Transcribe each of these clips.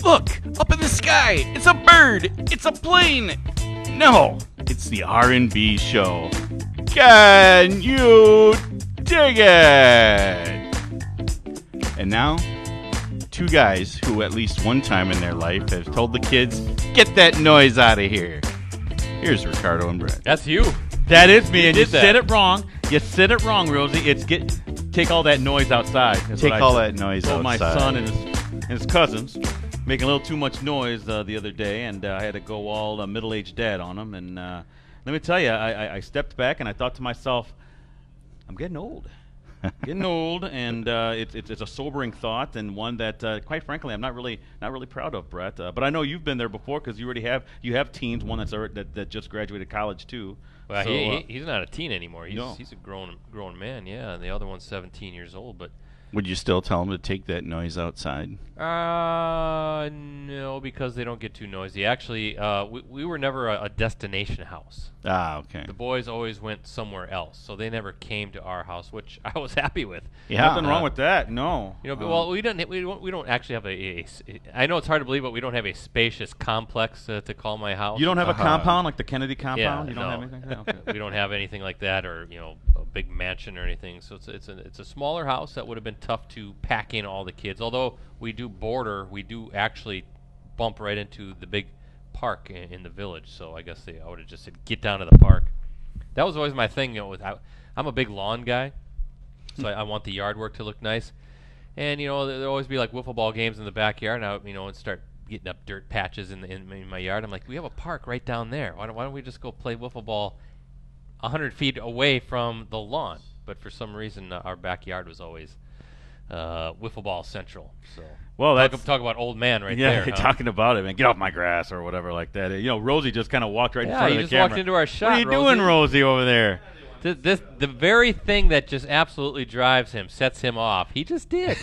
Look! Up in the sky! It's a bird! It's a plane! No! It's the R&B Show. Can you dig it? And now, two guys who at least one time in their life have told the kids, get that noise out of here. Here's Ricardo and Brett. That's you. That is me, and you that. said it wrong. You said it wrong, Rosie. It's take all that noise outside. Take all that noise outside. My outside. son and his cousins making a little too much noise the other day, and I had to go all middle-aged dad on them. And let me tell you, I stepped back and I thought to myself, I'm getting old. Getting old, and it's a sobering thought, and one that, quite frankly, I'm not really proud of, Brett. But I know you've been there before because you have teens. One that just graduated college too. Well, so, he's not a teen anymore. He's a grown man. Yeah, and the other one's 17 years old. But would you still tell them to take that noise outside? No, because they don't get too noisy. Actually, we were never a destination house. Ah, okay. The boys always went somewhere else, so they never came to our house, which I was happy with. Yeah, nothing wrong with that. No, well, we don't actually have a. I know it's hard to believe, but we don't have a spacious complex to call my house. You don't have a compound like the Kennedy compound. Yeah, you don't have anything. Okay. We don't have anything like that, or a big mansion or anything. So it's a smaller house that would have been tough to pack in all the kids. Although we do actually bump right into the big park in the village. So I guess I would have just said, get down to the park. That was always my thing. I'm a big lawn guy, so I want the yard work to look nice. And there'll always be like wiffle ball games in the backyard, and start getting up dirt patches in my yard. I'm like, we have a park right down there. Why don't we just go play wiffle ball 100 feet away from the lawn? But for some reason, our backyard was always wiffle ball central. So talk about old man right there. Yeah, talking about it, man. Get off my grass or whatever like that. Rosie just kind of walked right in front of the camera. Yeah, you just walked into our shop. What are you doing, Rosie, over there? The very thing that just absolutely drives him, sets him off. He just did.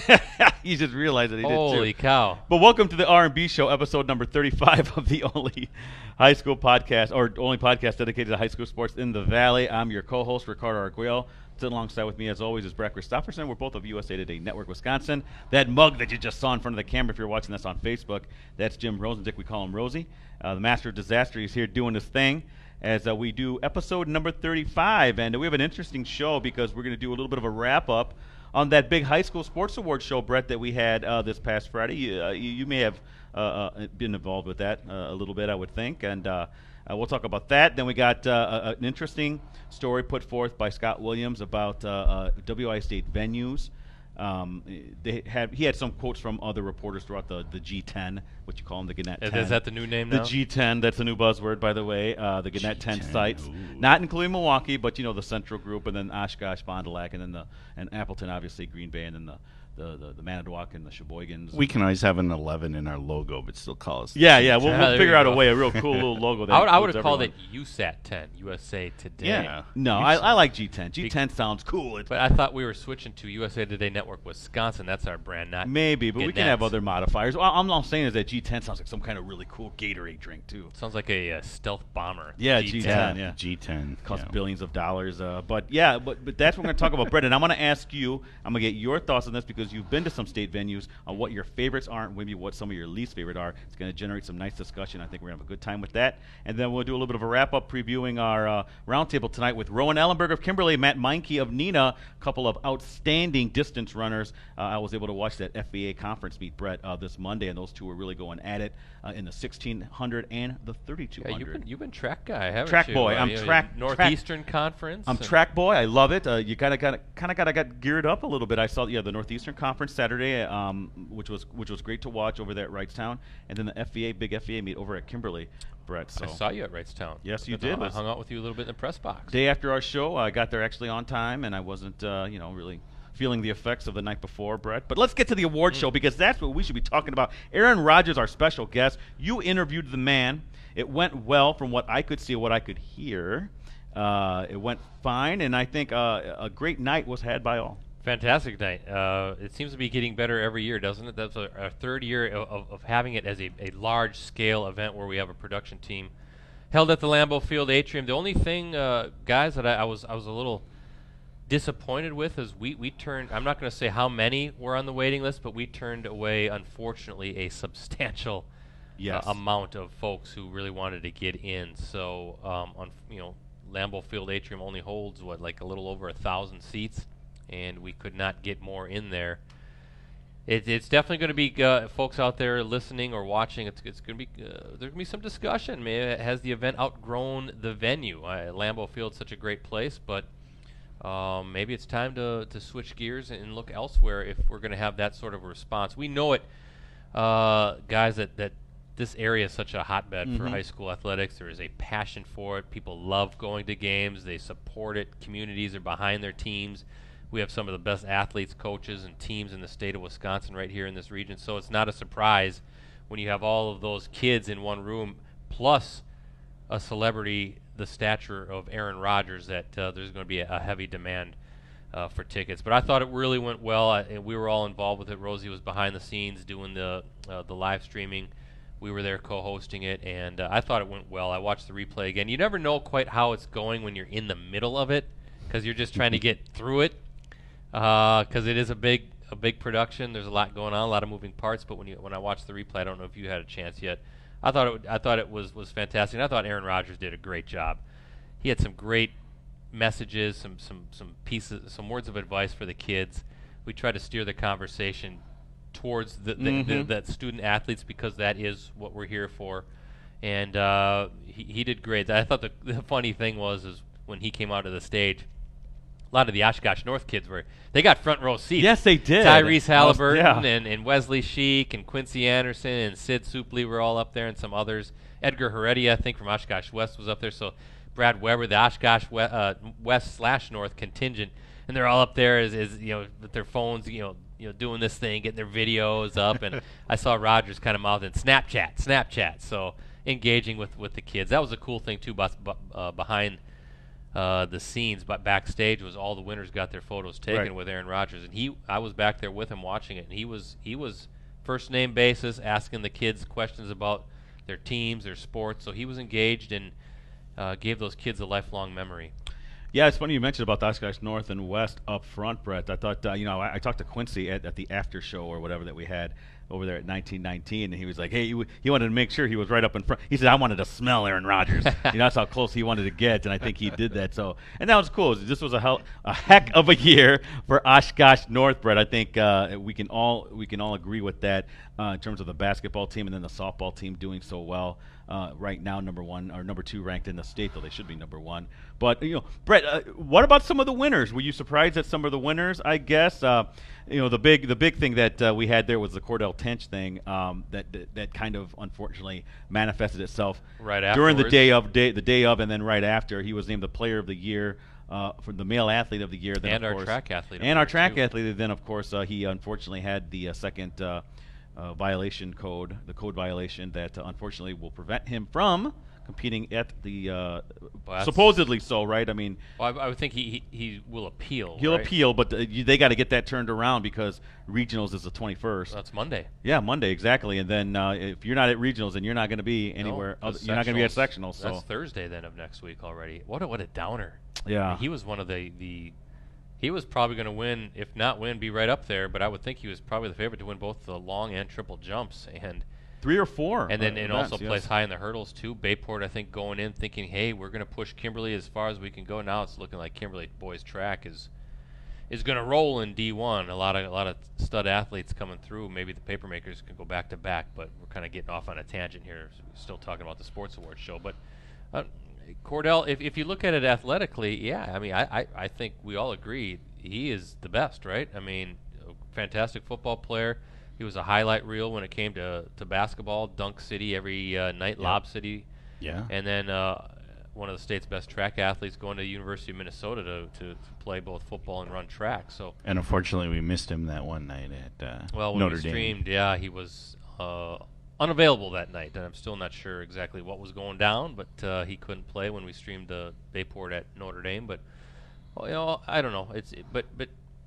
He just realized that he did too. Holy cow! But welcome to the R&B Show, episode number 35 of the only high school podcast, or only podcast dedicated to high school sports in the Valley. I'm your co-host, Ricardo Arguello. Sitting alongside with me, as always, is Brett Christopherson. We're both of USA Today Network Wisconsin. That mug that you just saw in front of the camera, if you're watching this on Facebook, that's Jim Rosendick. We call him Rosie. The master of disaster. He's here doing his thing as we do episode number 35. And we have an interesting show because we're going to do a little bit of a wrap-up on that big high school sports awards show, Brett, that we had this past Friday. You may have been involved with that a little bit, I would think. And we'll talk about that. Then we got an interesting story put forth by Scott Williams about WI State venues. He had some quotes from other reporters throughout the G10, what you call them, the Gannett 10. Is that the new name now? The G10, that's a new buzzword, by the way. The Gannett 10 sites, not including Milwaukee, but the Central Group, and then Oshkosh, Fond du Lac, and then and Appleton, obviously Green Bay, and then the Manitowoc and the Sheboygans. We can always have an 11 in our logo, but still call us. Yeah. We'll figure out a way, a real cool little logo. That I would have called it USAT 10, USA Today. Yeah. No, I like G10. G10 sounds cool. But I thought we were switching to USA Today Network Wisconsin. That's our brand, not maybe, but we can Gannett. have other modifiers. All I'm saying is that G10 sounds like some kind of really cool Gatorade drink, too. Sounds like a stealth bomber. Yeah, G10. Yeah. G10. Costs billions of dollars. But that's what we're going to talk about, Brett. And I'm going to ask you, I'm going to get your thoughts on this because you've been to some state venues on what your favorites are and maybe what some of your least favorite are. It's going to generate some nice discussion. I think we're going to have a good time with that. And then we'll do a little bit of a wrap-up previewing our roundtable tonight with Rowan Ellenberg of Kimberly, Matt Meinke of Neenah, a couple of outstanding distance runners. I was able to watch that FVA conference meet, Brett, this Monday, and those two were really going at it in the 1,600 and the 3,200. You've been track guy, haven't track you? boy. I'm track Northeastern Conference. I'm track boy. I love it. You kind of got geared up a little bit. I saw the Northeastern Conference Saturday, which was great to watch over there at Wrightstown, and then the big FVA meet over at Kimberly, Brett. So I saw you at Wrightstown. Yes, you did. I hung out with you a little bit in the press box. Day after our show, I got there actually on time, and I wasn't really feeling the effects of the night before, Brett. But let's get to the award show because that's what we should be talking about. Aaron Rodgers, our special guest. You interviewed the man. It went well from what I could see, what I could hear. It went fine, and I think a great night was had by all. Fantastic night. It seems to be getting better every year, doesn't it? That's our third year of having it as a large-scale event where we have a production team held at the Lambeau Field atrium. The only thing, guys, that I was a little disappointed with is we turned. I'm not going to say how many were on the waiting list, but we turned away, unfortunately, a substantial amount of folks who really wanted to get in. So, Lambeau Field atrium only holds like a little over 1,000 seats, and we could not get more in there. It's definitely going to be folks out there listening or watching. It's going to be there's going to be some discussion. Maybe has the event outgrown the venue? Lambeau Field's such a great place, but maybe it's time to switch gears and look elsewhere if we're going to have that sort of a response. We know it, guys, that this area is such a hotbed for high school athletics. There is a passion for it. People love going to games. They support it. Communities are behind their teams. We have some of the best athletes, coaches, and teams in the state of Wisconsin right here in this region. So it's not a surprise when you have all of those kids in one room, plus a celebrity the stature of Aaron Rodgers, that there's going to be a heavy demand for tickets. But I thought it really went well, and we were all involved with it. Rosie was behind the scenes doing the live streaming. We were there co-hosting it, and I thought it went well. I watched the replay again. You never know quite how it's going when you're in the middle of it, because you're just trying to get through it. Because it is a big production. There's a lot going on, a lot of moving parts. But when I watched the replay, I don't know if you had a chance yet. I thought it was fantastic. And I thought Aaron Rodgers did a great job. He had some great messages, some pieces, some words of advice for the kids. We tried to steer the conversation towards the student athletes, because that is what we're here for. And he did great. I thought the funny thing is when he came out of the stage, a lot of the Oshkosh North kids they got front row seats. Yes, they did. Tyrese Halliburton and Wesley Sheik and Quincy Anderson and Sid Supley were all up there, and some others. Edgar Heredia, I think, from Oshkosh West was up there. So Brad Weber, the Oshkosh West/North contingent, and they're all up there as with their phones, doing this thing, getting their videos up. And I saw Rodgers kind of mouthing Snapchat. So engaging with the kids. That was a cool thing too. Behind the scenes, but backstage was all the winners got their photos taken with Aaron Rodgers, and I was back there with him watching it, and he was first name basis, asking the kids questions about their teams, their sports. So he was engaged and gave those kids a lifelong memory. Yeah, it's funny you mentioned about the Oshkosh North and West up front, Brett. I thought, I talked to Quincy at the after show or whatever that we had over there at 1919, and he was like, hey, he wanted to make sure he was right up in front. He said, I wanted to smell Aaron Rodgers. That's how close he wanted to get, and I think he did that. So, and that was cool. This was a heck of a year for Oshkosh North, Brett. I think we can all agree with that in terms of the basketball team and then the softball team doing so well. Right now, number 1 or number 2 ranked in the state, though they should be number 1. But Brett, what about some of the winners? Were you surprised at some of the winners? I guess the big thing that we had there was the Cordell Tench thing that kind of unfortunately manifested itself during the day of, and then right after. He was named the Player of the Year for the Male Athlete of the Year, then, and of our course, track athlete, and our track athlete. Then, of course, he unfortunately had the second violation code, the code violation that unfortunately will prevent him from competing at the supposedly so, right? I mean, I would think he will appeal. He'll appeal, but they got to get that turned around because regionals is the 21st. That's Monday. Yeah, Monday, exactly. And then if you're not at regionals, then you're not going to be anywhere. You're not going to be at sectionals. So that's Thursday then of next week already. What a downer. Yeah, I mean, he was one of the. He was probably going to win, if not win, be right up there. But I would think he was probably the favorite to win both the long and triple jumps, and 3 or 4, and then also plays high in the hurdles too. Bayport, I think, going in thinking, hey, we're going to push Kimberly as far as we can go. Now it's looking like Kimberly boys track is going to roll in D1. A lot of stud athletes coming through. Maybe the papermakers can go back to back, but we're kind of getting off on a tangent here. We're still talking about the sports awards show, but. Cordell, if you look at it athletically, yeah, I mean, I think we all agree he is the best, right? I mean, a fantastic football player. He was a highlight reel when it came to basketball, Dunk City every night, Lob City. Yeah. And then one of the state's best track athletes going to the University of Minnesota to play both football and run track. So. And unfortunately, we missed him that one night at when Notre we Dame. Streamed, yeah, he was unavailable that night, and I'm still not sure exactly what was going down, but he couldn't play when we streamed the Bayport at Notre Dame. But I don't know. But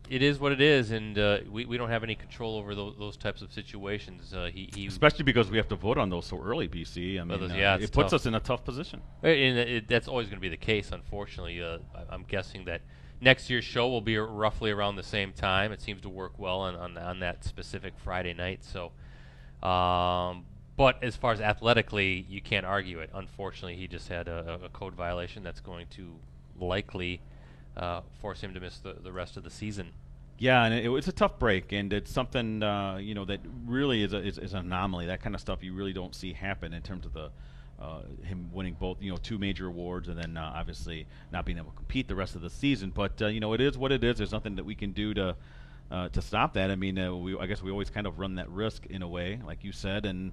it is what it is, and we don't have any control over those types of situations. He Especially because we have to vote on those so early, BC. I mean, it puts us in a tough position. And that's always going to be the case, unfortunately. I'm guessing that next year's show will be roughly around the same time. It seems to work well on that specific Friday night. So, but as far as athletically, you can't argue it. Unfortunately, he just had a code violation that's going to likely force him to miss the rest of the season. Yeah, and it's a tough break, and it's something that really is an anomaly. That kind of stuff you really don't see happen in terms of the him winning both 2 major awards, and then obviously not being able to compete the rest of the season. But it is what it is. There's nothing that we can do to stop that. I mean, I guess we always kind of run that risk in a way, like you said, and.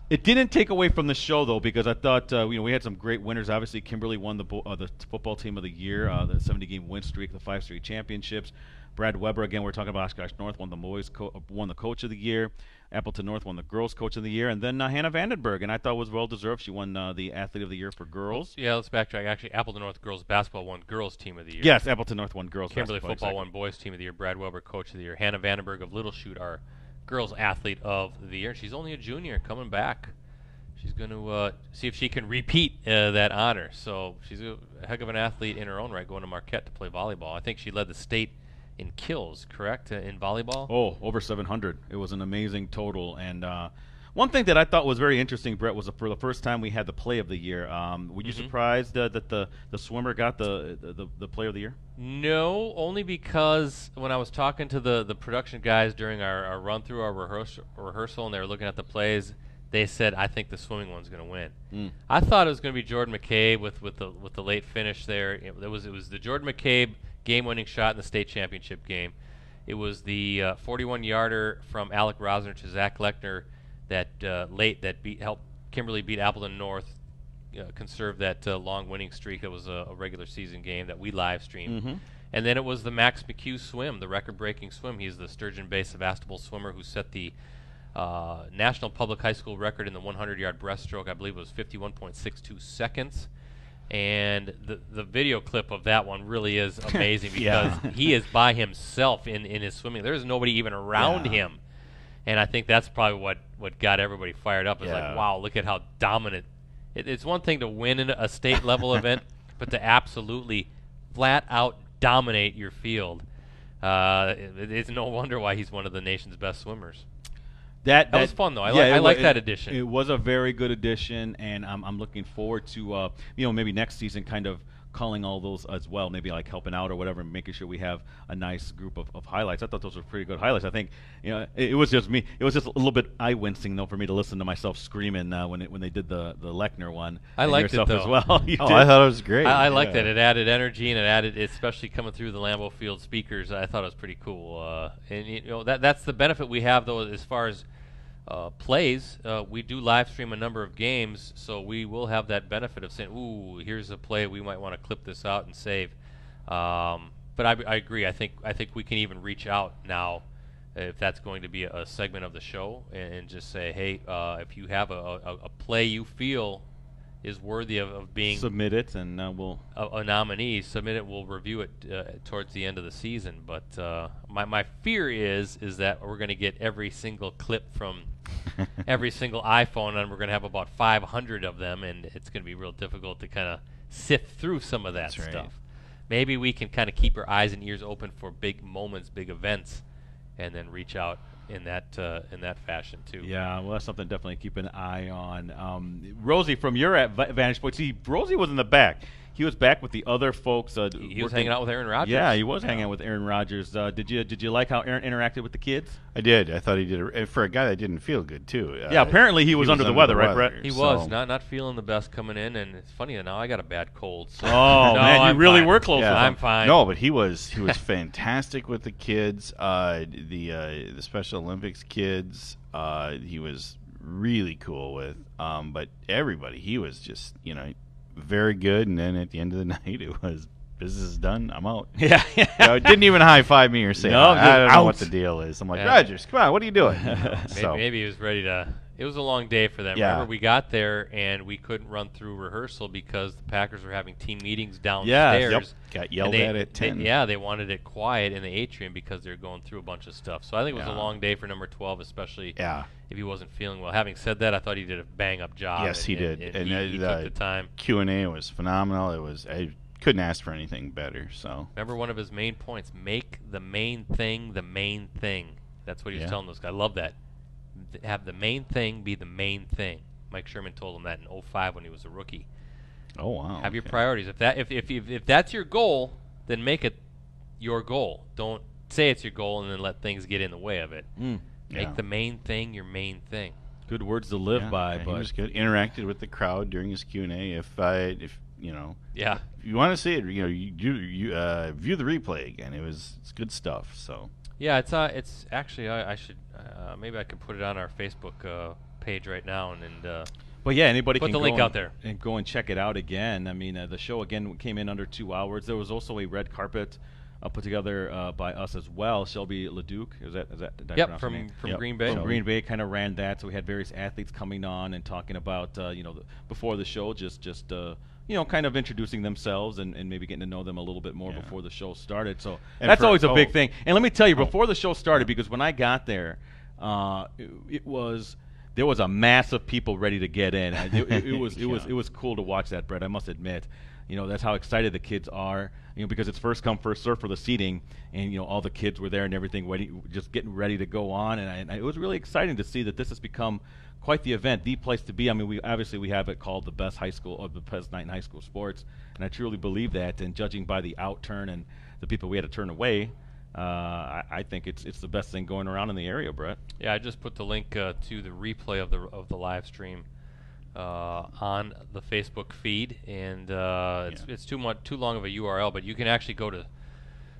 It didn't take away from the show, though, because I thought we had some great winners. Obviously, Kimberly won the football team of the year, the 70-game win streak, the 5 straight championships. Brad Weber, again, we're talking about Oshkosh North, won the coach of the year. Appleton North won the girls coach of the year, and then Hannah Vandenberg, and I thought was well deserved. She won the athlete of the year for girls. Yeah, let's backtrack. Actually, Appleton North girls basketball won girls team of the year. Yes, Appleton North won girls Kimberly basketball. football Exactly. won boys team of the year. Brad Weber coach of the year. Hannah Vandenberg of Little Chute, our girls athlete of the year. She's only a junior coming back. She's going to see if she can repeat that honor. So she's a heck of an athlete in her own right, going to Marquette to play volleyball. I think she led the state in kills, correct, in volleyball? Oh, over 700. It was an amazing total. And one thing that I thought was very interesting, Brett, was for the first time we had the play of the year. Were you surprised that the swimmer got the play of the year? No, only because when I was talking to the production guys during our run-through, our rehearsal, and they were looking at the plays, they said, I think the swimming one's going to win. I thought it was going to be Jordan McCabe with the late finish there. It was the Jordan McCabe game-winning shot in the state championship game. It was the 41-yarder from Alec Rosner to Zach Lechner that helped Kimberly beat Appleton North, conserve that long winning streak. It was a regular season game that we live streamed. And then it was the Max McHugh swim, the record-breaking swim. He's the Sturgeon Bay Sevastopol swimmer who set the National Public High School record in the 100-yard breaststroke. I believe it was 51.62 seconds. And the video clip of that one really is amazing because he is by himself in his swimming. There's nobody even around him. And I think that's probably what got everybody fired up. It's like, wow, look at how dominant. It's one thing to win in a state-level event, but to absolutely flat-out dominate your field. It's no wonder why he's one of the nation's best swimmers. That was fun, though. I like that addition. It was a very good addition, and I'm looking forward to maybe next season kind of calling all those as well, maybe like helping out or whatever, and making sure we have a nice group of highlights. I thought those were pretty good highlights. I think it was just me. It was just a little bit eye-wincing though for me to listen to myself screaming when they did the Lechner one. I liked it though as well. I thought it was great. I liked that. It added energy, and it added, especially coming through the Lambeau Field speakers. I thought it was pretty cool. And that's the benefit we have though as far as plays. We do live stream a number of games, so we will have that benefit of saying, ooh, here's a play, we might want to clip this out and save. But I agree. I think we can even reach out now if that's going to be a segment of the show and just say, hey, if you have a play you feel is worthy of being submit it, and we'll a nominee, submit it. We'll review it towards the end of the season. But my fear is that we're going to get every single clip from every single iPhone, and we're going to have about 500 of them, and it's going to be real difficult to kind of sift through some of that stuff. Right. Maybe we can kind of keep our eyes and ears open for big moments, big events, and then reach out in that fashion too. Yeah, well, that's something definitely keep an eye on. Rosie, from your vantage point, see, Rosie was in the back. He was back with the other folks. He was hanging out with Aaron Rodgers. Yeah, he was hanging out with Aaron Rodgers. Did you like how Aaron interacted with the kids? I did. I thought he did for a guy that didn't feel good too. Yeah, apparently he was under the weather, right, Brett? He was not feeling the best coming in, and it's funny now I got a bad cold. So oh no, man, I'm you really fine. were close. Yeah, I'm fine. No, but he was fantastic with the kids. The Special Olympics kids. He was really cool with. But everybody, he was just very good. And then at the end of the night, it was business is done. I'm out. Yeah. Didn't even high five me or say, No, I don't know out. what the deal is. I'm like, Yeah. Rogers, come on, what are you doing? Maybe he was ready to. It was a long day for them. Yeah. Remember, we got there and we couldn't run through rehearsal because the Packers were having team meetings Yeah, downstairs. yep. Got yelled at at 10. They wanted it quiet in the atrium because they were going through a bunch of stuff. So I think it was a long day for number 12, especially if he wasn't feeling well. Having said that, I thought he did a bang-up job. Yes, he did. And he took the time. Q&A was phenomenal. I couldn't ask for anything better. So remember one of his main points, make the main thing the main thing. That's what he was telling those guys. I love that. Have the main thing be the main thing. Mike Sherman told him that in 2005 when he was a rookie. Oh, wow. Have your priorities. If that's your goal, then make it your goal. Don't say it's your goal and then let things get in the way of it. Make the main thing your main thing. Good words to live by. He But was good. Interacted with the crowd during his Q&A. If you want to see it, you view the replay again. It's good stuff. So yeah, it's actually I should maybe I can put it on our Facebook page right now and But yeah, anybody put can the go link and, out there and go and check it out again. I mean, the show again came in under 2 hours. There was also a red carpet put together by us as well. Shelby Leduc, is that did I pronounce her name? from Green Bay. From Green Bay, kind of ran that. So we had various athletes coming on and talking about before the show, just kind of introducing themselves and maybe getting to know them a little bit more before the show started. So and that's always a big thing. And let me tell you, before the show started, because when I got there, there was a mass of people ready to get in. It was cool to watch that, Brett. I must admit, that's how excited the kids are. Because it's first come first serve for the seating, and all the kids were there and everything, just getting ready to go on. And it was really exciting to see that this has become quite the event, the place to be. I mean, we have it called the best high school or the best night in high school sports, and I truly believe that. And judging by the outturn and the people we had to turn away, I think it's the best thing going around in the area, Brett. Yeah, I just put the link to the replay of the live stream on the Facebook feed, and it's too long of a URL, but you can actually go to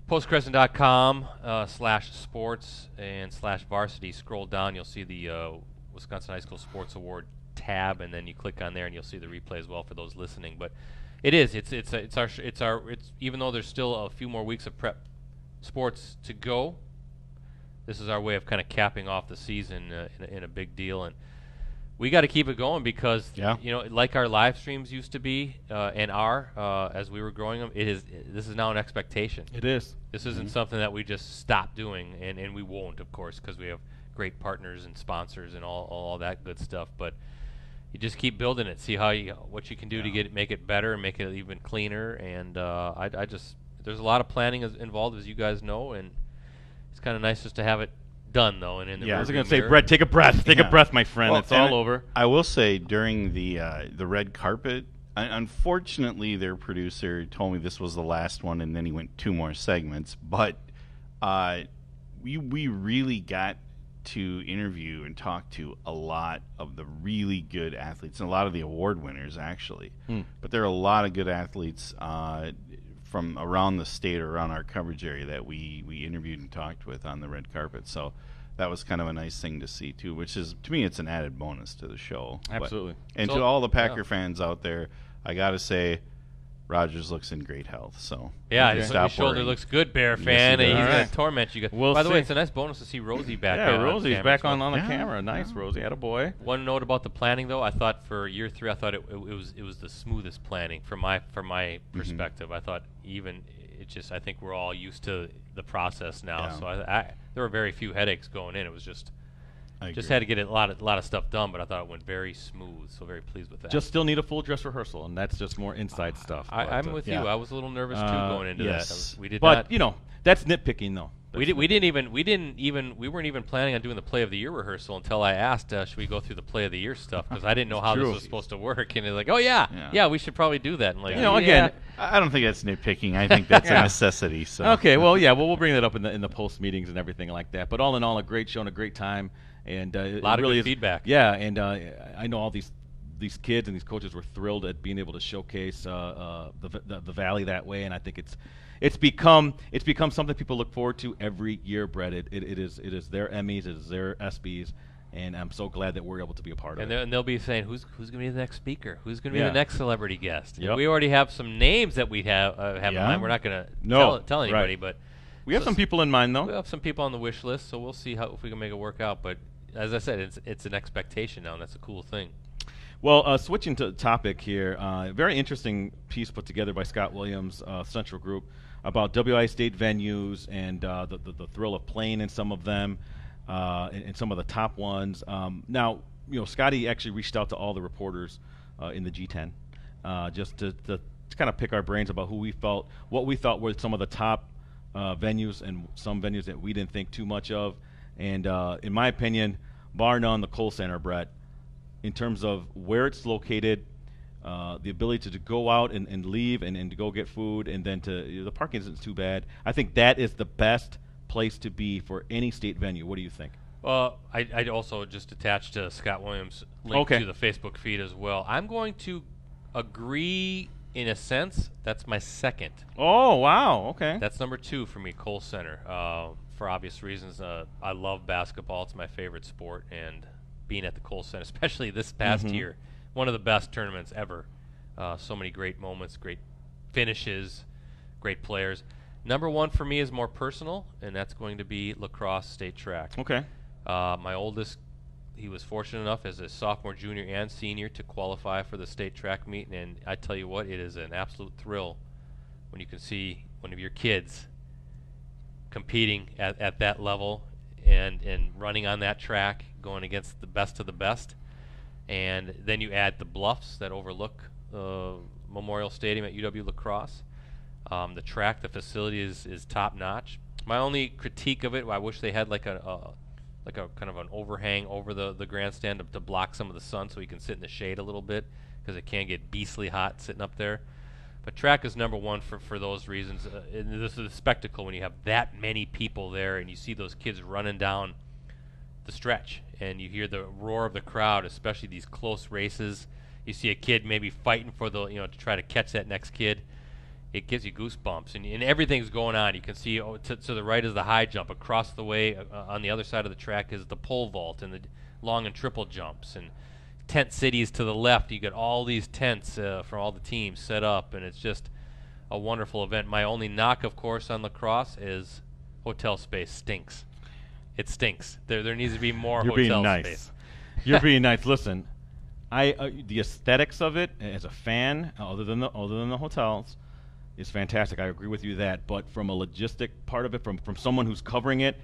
postcrescent.com/sports and /varsity. Scroll down, you'll see the Wisconsin High School Sports Award tab, and then you click on there and you'll see the replay as well for those listening. But it's even though there's still a few more weeks of prep sports to go, this is our way of kind of capping off the season in a big deal, and we got to keep it going because like our live streams used to be and are as we were growing them. This is now an expectation. It is. This isn't something that we just stop doing, and we won't, of course, because we have great partners and sponsors and all that good stuff. But you just keep building it, see what you can do to make it better and make it even cleaner. And there's a lot of planning involved, as you guys know, and it's kind of nice just to have it done, though. And in the I was going to say, Brett, take a breath. Take a breath, my friend. Well, it's all over. I will say, during the red carpet, unfortunately, their producer told me this was the last one, and then he went 2 more segments. But we really got to interview and talk to a lot of the really good athletes and a lot of the award winners, actually. But there are a lot of good athletes from around the state or around our coverage area that we interviewed and talked with on the red carpet. So that was kind of a nice thing to see, too, which is, to me, it's an added bonus to the show. Absolutely. And to all the Packer fans out there, I got to say, Rogers looks in great health. So his shoulder looks good, Bear fan. Yes, He's does. going to torment you. By the way, it's a nice bonus to see Rosie back. Yeah, Rosie's back on the Yeah. camera. Nice, Rosie. Attaboy. One note about the planning, though, I thought for year 3, I thought it was the smoothest planning from my perspective. I thought I think we're all used to the process now. Yeah. So there were very few headaches going in. It was just agree. had to get a lot of stuff done, but I thought it went very smooth. So very pleased with that. Just still need a full dress rehearsal, and that's just more inside stuff. I'm with you. I was a little nervous too going into that. We did but not. that's nitpicking though. We weren't even planning on doing the play of the year rehearsal until I asked, should we go through the play of the year stuff, because I didn't know how this was supposed to work, and they're like, oh yeah, we should probably do that. And like, again, I don't think that's nitpicking. I think that's a necessity. So okay, well, we'll bring that up in the post meetings and everything like that. But all in all, a great show and a great time, and a lot of really good feedback. Yeah, and I know all these kids and these coaches were thrilled at being able to showcase the Valley that way, and I think it's become something people look forward to every year, Brett. It is their Emmys, it is their ESPYs, and I'm so glad that we're able to be a part of it. And they'll be saying, who's going to be the next speaker? Who's going to be Yeah. the next celebrity guest? Yep. We already have some names that we have in Yeah. mind. We're not going to tell anybody, right. but We have some people in mind, though. we have some people on the wish list, so we'll see if we can make it work out. But as I said, it's an expectation now, and that's a cool thing. Well, switching to the topic here, very interesting piece put together by Scott Williams, Central Group, about WI State venues and the thrill of playing in some of them, and some of the top ones. Now, Scotty actually reached out to all the reporters in the G10 just to kind of pick our brains about what we thought were some of the top venues and some venues that we didn't think too much of. And in my opinion, bar none, the Kohl Center, Brett, in terms of where it's located, the ability to go out and leave and to go get food, and then the parking isn't too bad. I think that is the best place to be for any state venue. What do you think? Well, I'd also just attach to Scott Williams' link Okay. to the Facebook feed as well. I'm going to agree in a sense. That's my second. Oh, wow. Okay. That's number 2 for me, Kohl Center. For obvious reasons, I love basketball. It's my favorite sport, and being at the Kohl Center, especially this past year, one of the best tournaments ever. So many great moments, great finishes, great players. Number 1 for me is more personal, and that's going to be lacrosse state track. Okay. My oldest, he was fortunate enough as a sophomore, junior, and senior to qualify for the state track meet, and I tell you what, it is an absolute thrill when you can see one of your kids competing at that level and running on that track, going against the best of the best. And then you add the bluffs that overlook Memorial Stadium at UW La Crosse. The track, the facility is top notch. My only critique of it, I wish they had like a kind of an overhang over the grandstand to block some of the sun so you can sit in the shade a little bit, because it can get beastly hot sitting up there. But track is number 1 for those reasons. And this is a spectacle when you have that many people there and you see those kids running down the stretch and you hear the roar of the crowd, especially these close races. You see a kid maybe fighting for to try to catch that next kid. It gives you goosebumps, and everything's going on. You can see to the right is the high jump. Across the way on the other side of the track is the pole vault and the long and triple jumps. And tent cities to the left, you got all these tents for all the teams set up, and it's just a wonderful event. My only knock, of course, on lacrosse is hotel space stinks. It stinks. There needs to be more You're hotel being nice. space. You're being nice. Listen, the aesthetics of it as a fan, other than the hotels, is fantastic. I agree with you that. But from a logistic part of it, from someone who's covering it,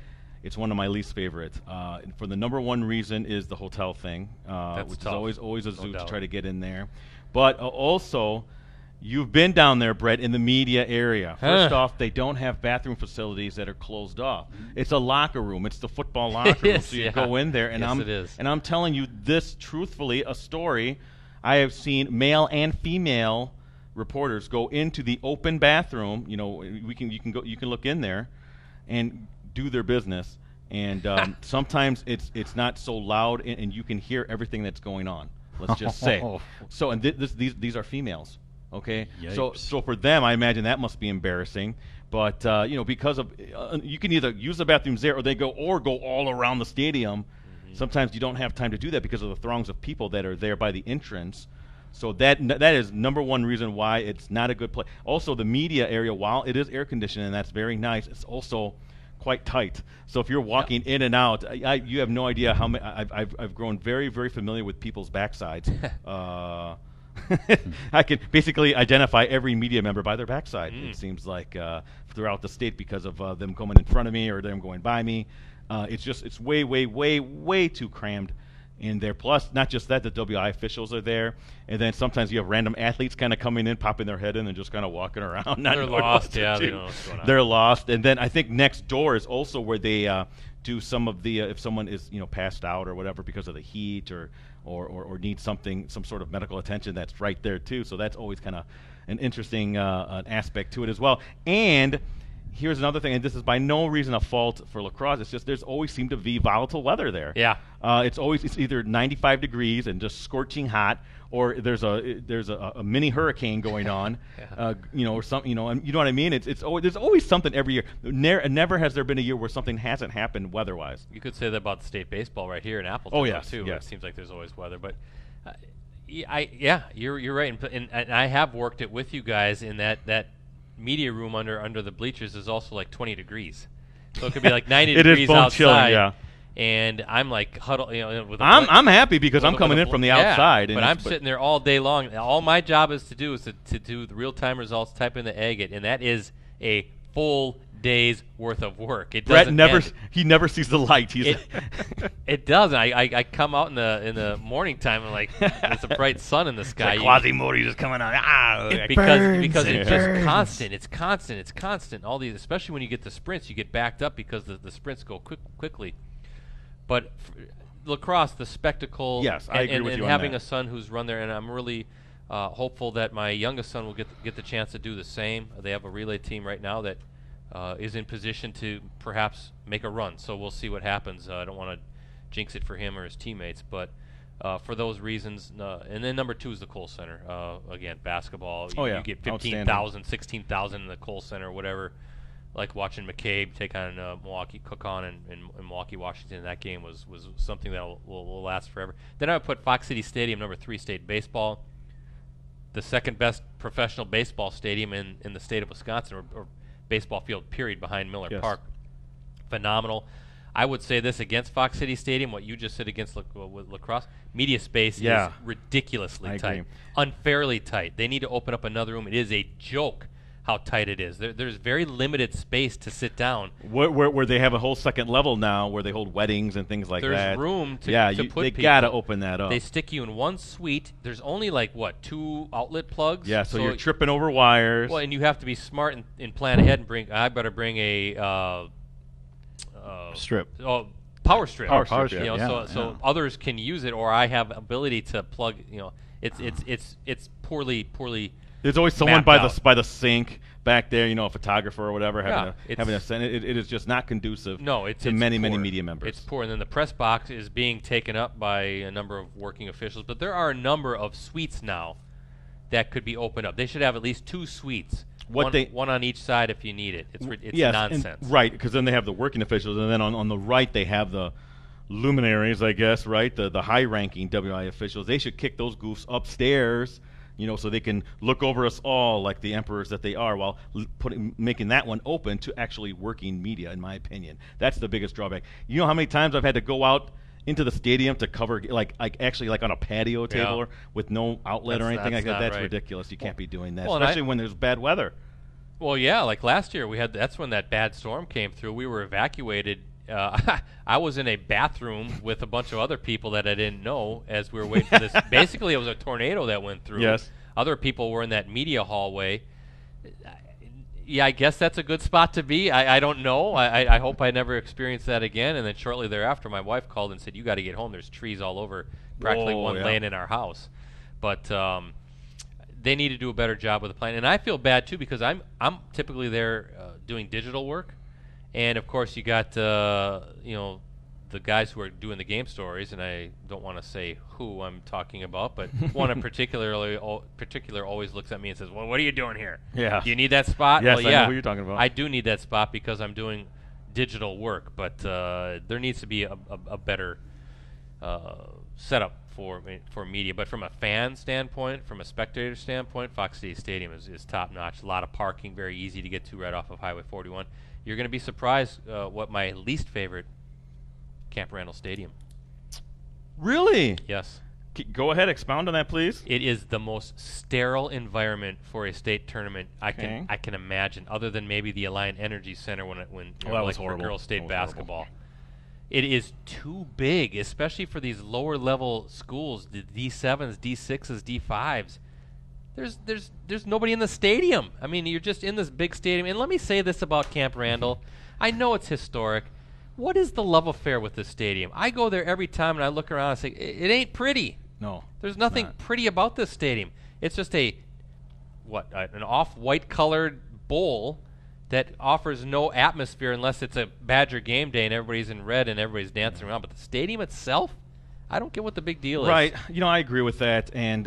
it's one of my least favorites. For the number 1 reason is the hotel thing, which tough. is always a No zoo to doubt. try to get in there. But also, you've been down there, Brett, in the media area. First off, they don't have bathroom facilities that are closed off. It's a locker room. It's the football locker room. is, So you yeah. go in there, and Yes, it is. and I'm telling you this truthfully, a story. I have seen male and female reporters go into the open bathroom. You can look in there and do their business, and sometimes it's not so loud, and you can hear everything that's going on. Let's just say. So, and these are females. Okay, Yikes. so for them, I imagine that must be embarrassing. But because of you can either use the bathrooms there, or go all around the stadium. Sometimes you don't have time to do that because of the throngs of people that are there by the entrance. So that is number 1 reason why it's not a good place. Also, the media area, while it is air conditioned and that's very nice, it's also quite tight. So if you're walking in and out, you have no idea how many. I've grown very, very familiar with people's backsides. I can basically identify every media member by their backside. It seems like throughout the state, because of them coming in front of me or them going by me. It's way, way, way, way too crammed in there. Plus, not just that, the WI officials are there, and then sometimes you have random athletes kind of coming in, popping their head in, and just kind of walking around. They're lost, yeah. They don't know what's going on. They're lost, and then I think next door is also where they do some of the if someone is passed out or whatever because of the heat or needs some sort of medical attention, that's right there too. So that's always kind of an interesting an aspect to it as well. And here's another thing, and this is by no reason a fault for lacrosse. It's just there's always seemed to be volatile weather there. Yeah. It's either 95 degrees and just scorching hot, or there's a mini hurricane going on, or something, and you know what I mean. It's always, there's always something every year. Never has there been a year where something hasn't happened weather-wise. You could say that about state baseball right here in Appleton. Oh yes, too. yes. It seems like there's always weather, but you're right, and I have worked it with you guys in that media room under the bleachers is also like 20 degrees, so it could be like 90 it degrees is bone outside. chilling, yeah. And I'm like huddled. I'm happy because I'm coming in from the outside. But I'm sitting there all day long. All my job is to do to do the real-time results, type in the agate, and that is a full day's worth of work. It Brett doesn't never sees the light. It doesn't. I come out in the morning time and like there's a bright sun in the sky. It's like Quasimodo just coming on. Because it's just constant. It's constant. All these, especially when you get the sprints, you get backed up because the sprints go quickly. But lacrosse, the spectacle, yes, I agree with you on having that. a son who's run there, and I'm really hopeful that my youngest son will get the chance to do the same. They have a relay team right now that is in position to perhaps make a run. So we'll see what happens. I don't want to jinx it for him or his teammates, but for those reasons. And then number 2 is the Kohl Center. Again, basketball. You get 15,000, 16,000 in the Kohl Center, whatever. Like watching McCabe take on Milwaukee, cook on in Milwaukee, Washington. That game was something that will last forever. Then I would put Fox City Stadium, number 3, state baseball, the second best professional baseball stadium in the state of Wisconsin, or baseball field, period, behind Miller Park. Phenomenal. I would say this against Fox City Stadium, what you just said against lacrosse, media space is ridiculously tight, unfairly tight. They need to open up another room. It is a joke how tight it is. There's very limited space to sit down. Where they have a whole second level now where they hold weddings and things like that. There's room to put they people. got to open that up. They stick you in one suite. There's only 2 outlet plugs. Yeah, so you're tripping over wires. Well, and you have to be smart and plan ahead and I better bring a strip. Power strip. Power strip. So others can use it, or I have ability to plug. It's poorly. There's always someone by out. the sink back there, a photographer or whatever, having a send. It is just not conducive to many media members. It's poor. And then the press box is being taken up by a number of working officials. But there are a number of suites now that could be opened up. They should have at least 2 suites. One on each side if you need it. It's nonsense. Right, because then they have the working officials, and then on the right they have the luminaries, I guess, right? The high-ranking WI officials. They should kick those goofs upstairs, so they can look over us all like the emperors that they are, while making that one open to actually working media, in my opinion. That's the biggest drawback. You know how many times I've had to go out into the stadium to cover, like on a patio table or with no outlet or anything like that? That's right. Ridiculous. You can't be doing that, especially when there's bad weather. Well, yeah, like last year that's when that bad storm came through. We were evacuated. I was in a bathroom with a bunch of other people that I didn't know as we were waiting for this. Basically, it was a tornado that went through. Yes. Other people were in that media hallway. Yeah, I guess that's a good spot to be. I don't know. I hope I never experience that again. And then shortly thereafter, my wife called and said, "You got to get home. There's trees all over, practically laying in our house." But they need to do a better job with the plan. And I feel bad too because I'm typically there doing digital work. And, of course, you got, the guys who are doing the game stories, and I don't want to say who I'm talking about, but one in particular always looks at me and says, "Well, what are you doing here? Yeah. Do you need that spot?" Yes, well, I know who you're talking about. I do need that spot because I'm doing digital work, but there needs to be a better setup for media. But from a fan standpoint, from a spectator standpoint, Fox City Stadium is top-notch. A lot of parking, very easy to get to right off of Highway 41. You're going to be surprised what my least favorite Camp Randall Stadium. Really? Yes. Go ahead, expound on that, please. It is the most sterile environment for a state tournament I can imagine, other than maybe the Alliant Energy Center when that was for horrible. girls state basketball. Horrible. It is too big, especially for these lower level schools, the D7s, D6s, D5s. There's nobody in the stadium. I mean, you're just in this big stadium. And let me say this about Camp Randall. I know it's historic. What is the love affair with this stadium? I go there every time and I look around and say, it ain't pretty. No. There's nothing pretty about this stadium. It's just an off-white colored bowl that offers no atmosphere unless it's a Badger game day and everybody's in red and everybody's dancing around. But the stadium itself, I don't get what the big deal is. Right. I agree with that. And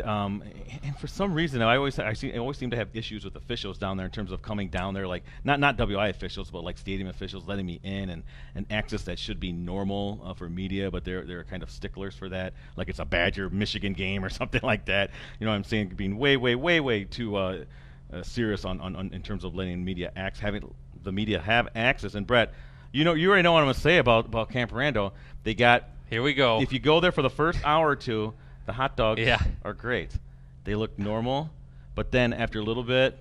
for some reason, I always seem to have issues with officials down there in terms of coming down there, like not WI officials, but like stadium officials letting me in and access that should be normal for media, but they're kind of sticklers for that. Like it's a Badger Michigan game or something like that. You know what I'm saying? Being way too serious on in terms of letting having the media have access. And Brett, you already know what I'm going to say about Camp Rando. They got. Here we go. If you go there for the first hour or two, the hot dogs are great. They look normal, but then after a little bit,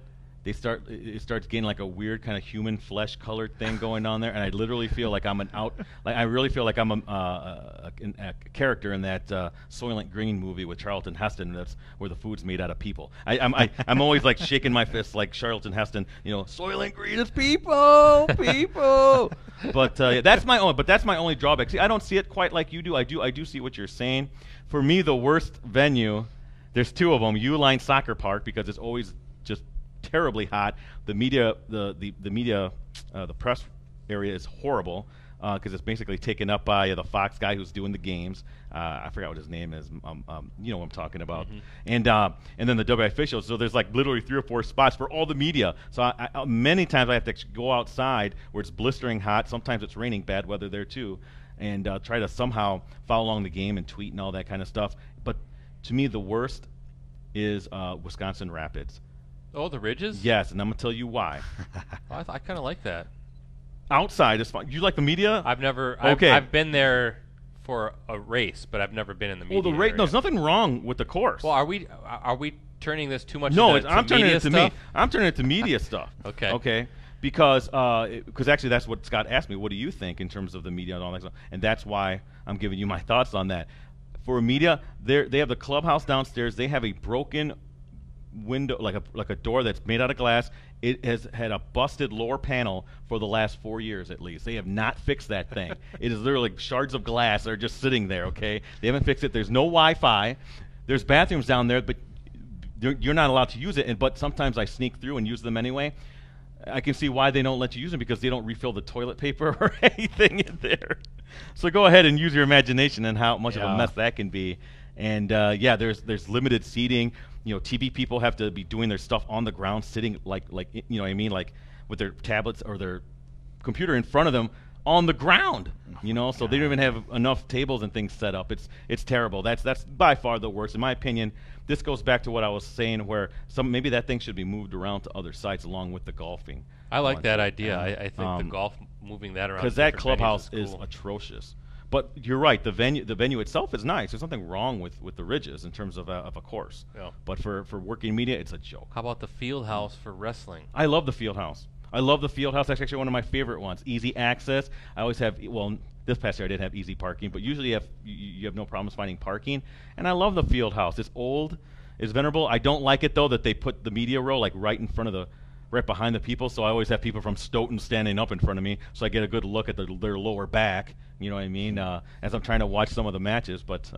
it starts getting like a weird kind of human flesh colored thing going on there, and I literally feel like I'm I really feel like I'm a character in that Soylent Green movie with Charlton Heston. That's where the food's made out of people. I'm always like shaking my fist like Charlton Heston. Soylent Green is people. But that's my only drawback. See, I don't see it quite like you do. I do see what you're saying. For me, the worst venue, there's two of them. Uline Soccer Park, because it's always just terribly hot. The media, the press area is horrible because it's basically taken up by the Fox guy who's doing the games. I forgot what his name is. You know what I'm talking about. Mm-hmm. And then the WI officials. So there's like literally 3 or 4 spots for all the media. So I many times I have to go outside where it's blistering hot. Sometimes it's raining, bad weather there too, and try to somehow follow along the game and tweet and all that kind of stuff. But to me, the worst is Wisconsin Rapids. Oh, the Ridges? Yes, and I'm going to tell you why. I kind of like that. Outside is fine. You like the media? I've never. Okay. I've been there for a race, but I've never been in the media. Well, the race. No, there's nothing wrong with the course. Well, are we turning this too much? No, into I'm turning media it to stuff? me. I'm turning it to media stuff. Okay. Okay. Because actually that's what Scott asked me. What do you think in terms of the media and all that stuff? And that's why I'm giving you my thoughts on that. For media, they have the clubhouse downstairs. They have a broken window, like a door that's made out of glass. It has had a busted lower panel for the last 4 years at least. They have not fixed that thing. It is literally shards of glass that are just sitting there, okay? They haven't fixed it. There's no Wi-Fi. There's bathrooms down there, but you're not allowed to use it. But sometimes I sneak through and use them anyway. I can see why they don't let you use them, because they don't refill the toilet paper or anything in there. So go ahead and use your imagination and how much of a mess that can be. And there's limited seating. TV people have to be doing their stuff on the ground, sitting like you know what I mean, like with their tablets or their computer in front of them on the ground. So they don't even have enough tables and things set up. It's terrible. That's by far the worst, in my opinion. This goes back to what I was saying, where maybe that thing should be moved around to other sites along with the golfing. I like that idea. I think the golf, moving that around, because that clubhouse is cool. Atrocious. But you're right. The venue itself is nice. There's nothing wrong with the Ridges in terms of a course. Yeah. But for working media, it's a joke. How about the field house for wrestling? I love the field house. That's actually one of my favorite ones. Easy access. I always have. Well, this past year I did have easy parking, but usually you have no problems finding parking. And I love the field house. It's old. It's venerable. I don't like it though that they put the media row like right behind the people, so I always have people from Stoughton standing up in front of me, so I get a good look at their lower back. You know what I mean? As I'm trying to watch some of the matches, but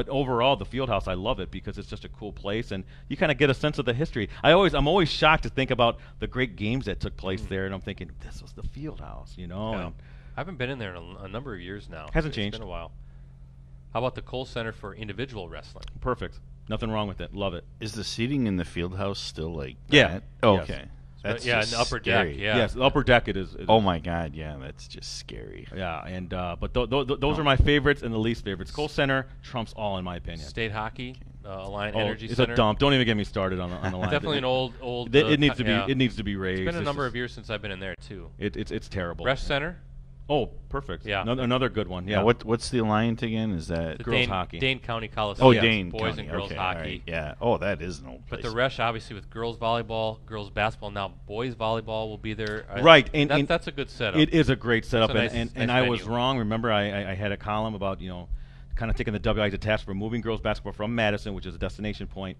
overall, the Fieldhouse, I love it because it's just a cool place, and you kind of get a sense of the history. I'm always shocked to think about the great games that took place there, and I'm thinking this was the Fieldhouse, Yeah. I haven't been in there in a number of years now. Hasn't changed. It's been a while. How about the Kohl Center for individual wrestling? Perfect. Nothing wrong with it. Love it. Is the seating in the Fieldhouse still like Yeah. that? Oh, Yes. okay. That's That's in just the upper scary. deck. Yeah. Yes, the upper deck it is. Oh my God, yeah, that's just scary. Yeah, and but those are my favorites and the least favorites. Kohl Center trumps all in my opinion. State Hockey, Alliant Energy it's Center. a dump. Don't even get me started on the line. Definitely an old. It needs to be. yeah. It needs to be raised. It's been a number of years since I've been in there too. It's terrible. Resch Center. Oh, perfect. Yeah. Another good one. Yeah. Now, what's the Alliant again? Is that The Girls hockey. Dane County Coliseum. Oh, Yes, Dane boys County. and girls Okay, hockey. all right, yeah. Oh, that is an old But place. the Resch, obviously, with girls volleyball, girls basketball, now boys volleyball will be there. Right, and that's a good setup. It is a great setup, It's a and nice I was venue. wrong. Remember, I had a column about kind of taking the WI to task for moving girls basketball from Madison, which is a destination point,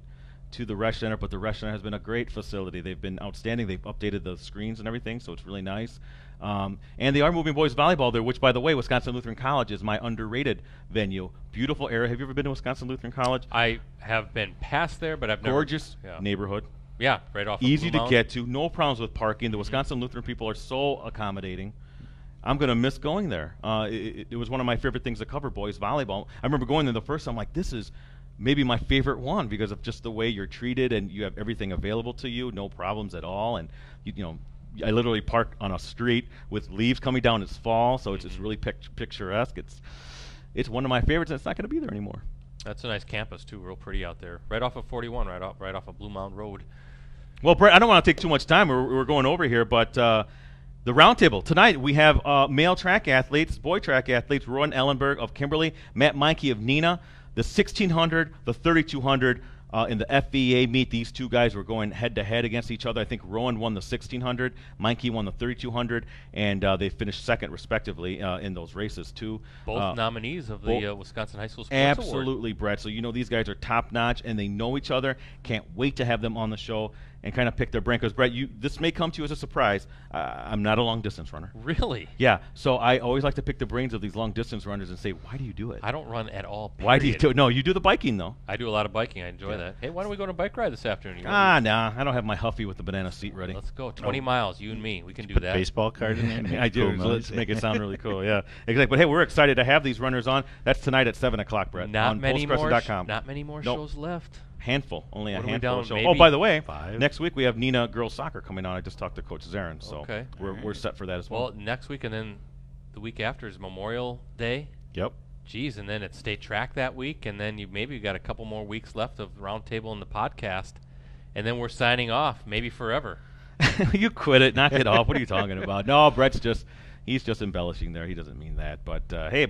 to the Resch Center. But the Resch Center has been a great facility. They've been outstanding. They've updated the screens and everything, so it's really nice. And they are moving boys volleyball there, which, by the way, Wisconsin Lutheran College is my underrated venue. Beautiful area. Have you ever been to Wisconsin Lutheran College? I have been past there, but I've never. Gorgeous Yeah. neighborhood. Yeah, right off. Easy of to Blue get to. No problems with parking. The Wisconsin Lutheran people are so accommodating. I'm going to miss going there. It was one of my favorite things to cover, boys volleyball. I remember going there the first time, like, this is maybe my favorite one because of just the way you're treated and you have everything available to you, no problems at all. And, you know, I literally park on a street with leaves coming down. It's fall, so it's just really picturesque. It's one of my favorites, and it's not going to be there anymore. That's a nice campus, too. Real pretty out there. Right off of 41, right off of Blue Mountain Road. Well, Brett, I don't want to take too much time. We're going over here, but the roundtable. Tonight we have male track athletes, boy track athletes, Rowan Ellenberg of Kimberly, Matt Meinke of Neenah, the 1600, the 3200. In the FVA meet, these two guys were going head-to-head against each other. I think Rowan won the 1600, Meinke won the 3200, and they finished second, respectively, in those races, too. Both nominees of the Wisconsin High School Sports Absolutely, Award. Brett. So you know these guys are top-notch, and they know each other. Can't wait to have them on the show and kind of pick their brain. Because, Brett, this may come to you as a surprise. I'm not a long-distance runner. Really? Yeah. So I always like to pick the brains of these long-distance runners and say, why do you do it? I don't run at all, period. Why do you do it? No, you do the biking, though. I do a lot of biking. I enjoy that. Hey, why don't we go on a bike ride this afternoon? Nah. I don't have my Huffy with the banana seat ready. Let's go. 20 miles, you and me. We can do Put that. baseball card in there. I do. Cool, So let's make it sound really cool. Yeah, exactly. But hey, we're excited to have these runners on. That's tonight at 7 o'clock, Brett. Not many more. postcrescent.com. Not many more Nope. shows left. Handful. Only a What are we handful down, of shows. maybe Oh, by the way, 5? next week we have Neenah girls soccer coming on. I just talked to Coach Zarin, so Okay. we're set for that as Well, well. next week and then the week after is Memorial Day. Yep. Geez, and then it's state track that week, and then you got a couple more weeks left of Roundtable and the podcast, and then we're signing off, maybe forever. You quit it. Knock it off. What are you talking about? No, he's just embellishing there. He doesn't mean that. But hey,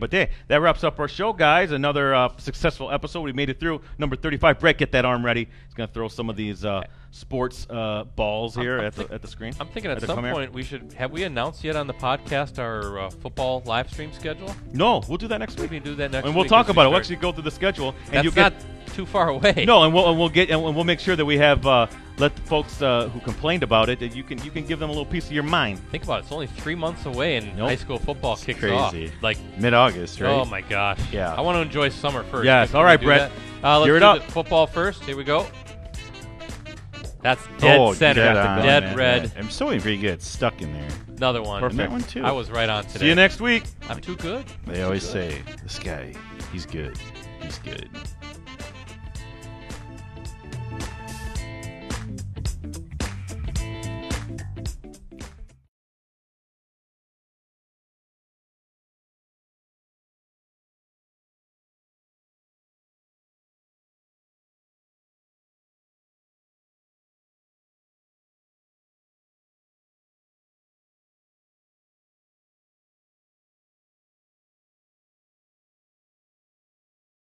that wraps up our show, guys. Another successful episode. We made it through number 35. Brett, get that arm ready. He's going to throw some of these sports balls here at the screen. I'm thinking at some point have we announced yet on the podcast our football live stream schedule? No, we'll do that next week. We can do that next week. And we'll talk about it. We'll actually go through the schedule. And That's not too far away. No, and we'll make sure that we have let the folks who complained about it, that you can give them a little piece of your mind. Think about it. It's only 3 months away, and high school football kicks crazy. off. Like mid-August, right? Oh my gosh. Yeah. I want to enjoy summer first. Yes. All right, Brett. Let's Gear it do up. the football first. Here we go. That's dead center. Dead red. I'm so waiting for you to get stuck in there. Another one. Perfect. That one too. I was right on today. See you next week. I'm too good. They always say, this guy, he's good. He's good.